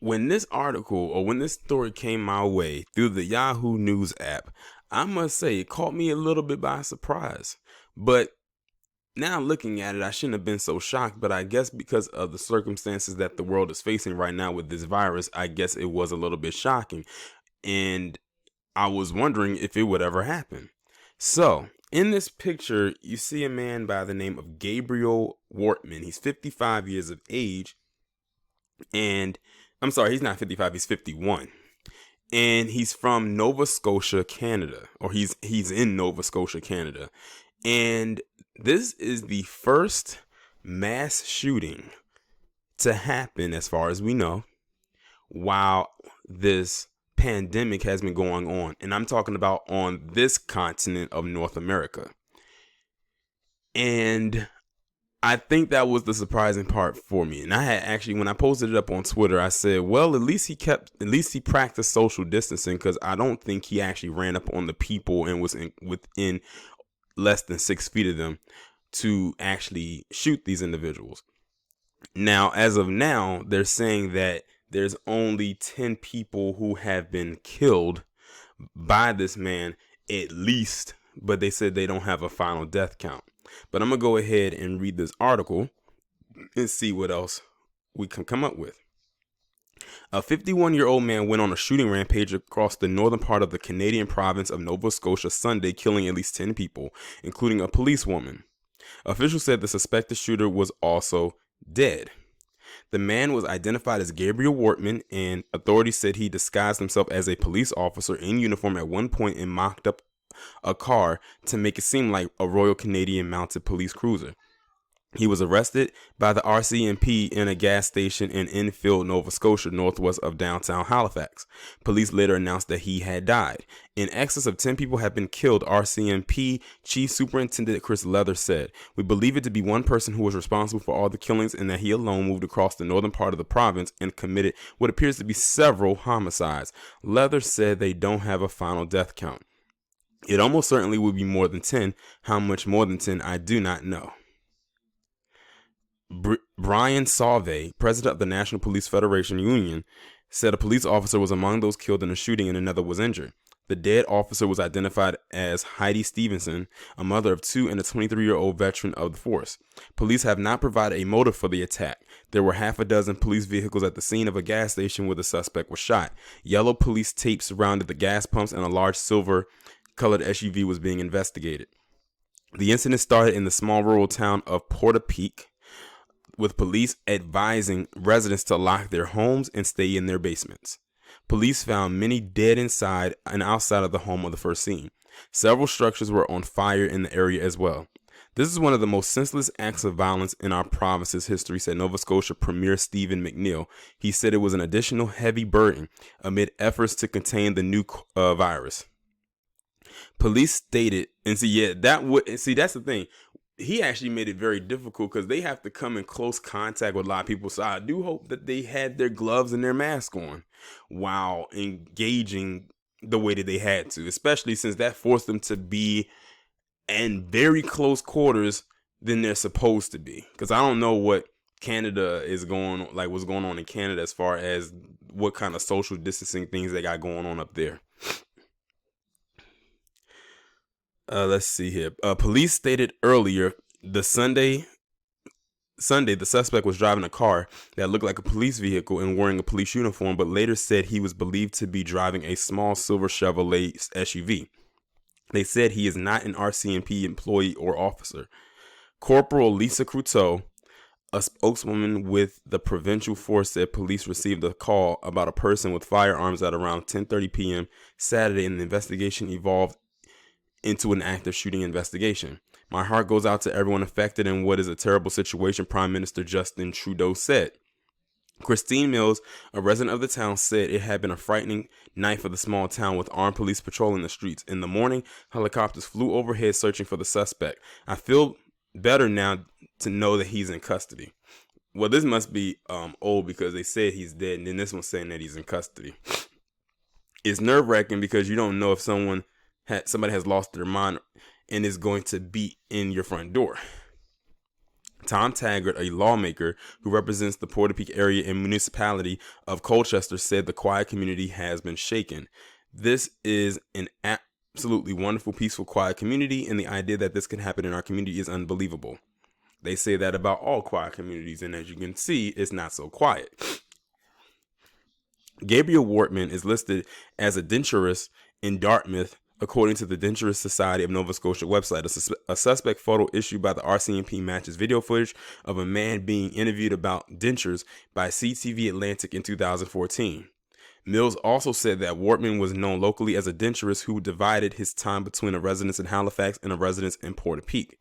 when this article or when this story came my way through the Yahoo News app, I must say it caught me a little bit by surprise. But now looking at it, I shouldn't have been so shocked, but I guess because of the circumstances that the world is facing right now with this virus, I guess it was a little bit shocking. And I was wondering if it would ever happen. So, in this picture, you see a man by the name of Gabriel Wortman. He's 55 years of age. And I'm sorry, he's not 55, he's 51. And he's from Nova Scotia, Canada, or he's in Nova Scotia, Canada. And this is the first mass shooting to happen, as far as we know, while this pandemic has been going on. And I'm talking about on this continent of North America. And I think that was the surprising part for me. And I had actually, when I posted it up on Twitter, I said, well, at least he practiced social distancing, because I don't think he actually ran up on the people and was within less than 6 feet of them to actually shoot these individuals. Now, as of now, they're saying that there's only 10 people who have been killed by this man, at least, but they said they don't have a final death count. But I'm going to go ahead and read this article and see what else we can come up with. A 51-year-old man went on a shooting rampage across the northern part of the Canadian province of Nova Scotia Sunday, killing at least 10 people, including a policewoman. Officials said the suspected shooter was also dead. The man was identified as Gabriel Wortman, and authorities said he disguised himself as a police officer in uniform at one point and mocked up a car to make it seem like a Royal Canadian Mounted Police cruiser. He was arrested by the RCMP in a gas station in Enfield, Nova Scotia, northwest of downtown Halifax. Police later announced that he had died. In excess of 10 people have been killed, RCMP Chief Superintendent Chris Leather said. We believe it to be one person who was responsible for all the killings, and that he alone moved across the northern part of the province and committed what appears to be several homicides. Leather said they don't have a final death count. It almost certainly would be more than 10. How much more than 10, I do not know. Brian Sauve, president of the National Police Federation Union, said a police officer was among those killed in the shooting and another was injured. The dead officer was identified as Heidi Stevenson, a mother of two and a 23-year-old veteran of the force. Police have not provided a motive for the attack. There were half a dozen police vehicles at the scene of a gas station where the suspect was shot. Yellow police tape surrounded the gas pumps, and a large silver-colored SUV was being investigated. The incident started in the small rural town of Portapique, with police advising residents to lock their homes and stay in their basements. Police found many dead inside and outside of the home of the first scene. Several structures were on fire in the area as well. This is one of the most senseless acts of violence in our province's history, said Nova Scotia Premier Stephen McNeil. He said it was an additional heavy burden amid efforts to contain the new virus. Police stated, and that's the thing. He actually made it very difficult because they have to come in close contact with a lot of people. So I do hope that they had their gloves and their mask on while engaging the way that they had to, especially since that forced them to be in very close quarters than they're supposed to be. Because I don't know what Canada is what's going on in Canada as far as what kind of social distancing things they got going on up there. Let's see here. Police stated earlier the Sunday the suspect was driving a car that looked like a police vehicle and wearing a police uniform, but later said he was believed to be driving a small silver Chevrolet SUV. They said he is not an RCMP employee or officer. Corporal Lisa Cruteau, a spokeswoman with the provincial force, said police received a call about a person with firearms at around 10:30 p.m. Saturday, and the investigation evolved into an active shooting investigation. My heart goes out to everyone affected in what is a terrible situation, Prime Minister Justin Trudeau said. Christine Mills, a resident of the town, said it had been a frightening night for the small town with armed police patrolling the streets. In the morning, helicopters flew overhead searching for the suspect. I feel better now to know that he's in custody. Well, this must be old because they said he's dead, and then this one's saying that he's in custody. It's nerve-wracking because you don't know if somebody has lost their mind and is going to beat in your front door. Tom Taggart, a lawmaker who represents the Portapique area and municipality of Colchester, said the quiet community has been shaken. This is an absolutely wonderful, peaceful, quiet community, and the idea that this can happen in our community is unbelievable. They say that about all quiet communities, and as you can see, it's not so quiet. Gabriel Wortman is listed as a denturist in Dartmouth, according to the Denturist Society of Nova Scotia website. A suspect photo issued by the RCMP matches video footage of a man being interviewed about dentures by CTV Atlantic in 2014. Mills also said that Wortman was known locally as a denturist who divided his time between a residence in Halifax and a residence in Portapique.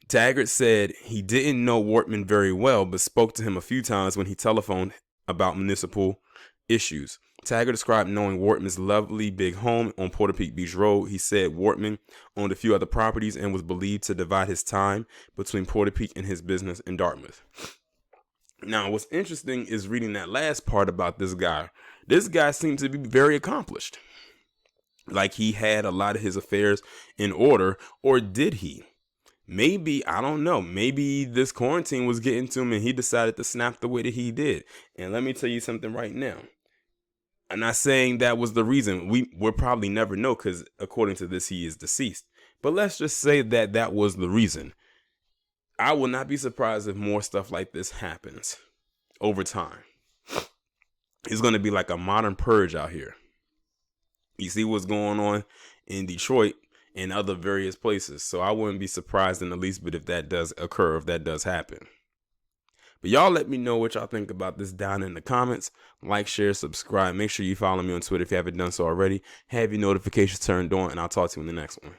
Taggart said he didn't know Wortman very well, but spoke to him a few times when he telephoned about municipal issues. Taggart described knowing Wortman's lovely big home on Portapique Beach Road. He said Wortman owned a few other properties and was believed to divide his time between Portapique and his business in Dartmouth. Now, what's interesting is reading that last part about this guy. This guy seemed to be very accomplished. Like he had a lot of his affairs in order, or did he? Maybe, I don't know, maybe this quarantine was getting to him and he decided to snap the way that he did. And let me tell you something right now. I'm not saying that was the reason. We'll probably never know because according to this, he is deceased. But let's just say that that was the reason. I will not be surprised if more stuff like this happens over time. It's going to be like a modern purge out here. You see what's going on in Detroit and other various places. So I wouldn't be surprised in the least bit if that does occur, if that does happen. But y'all let me know what y'all think about this down in the comments. Like, share, subscribe. Make sure you follow me on Twitter if you haven't done so already. Have your notifications turned on, and I'll talk to you in the next one.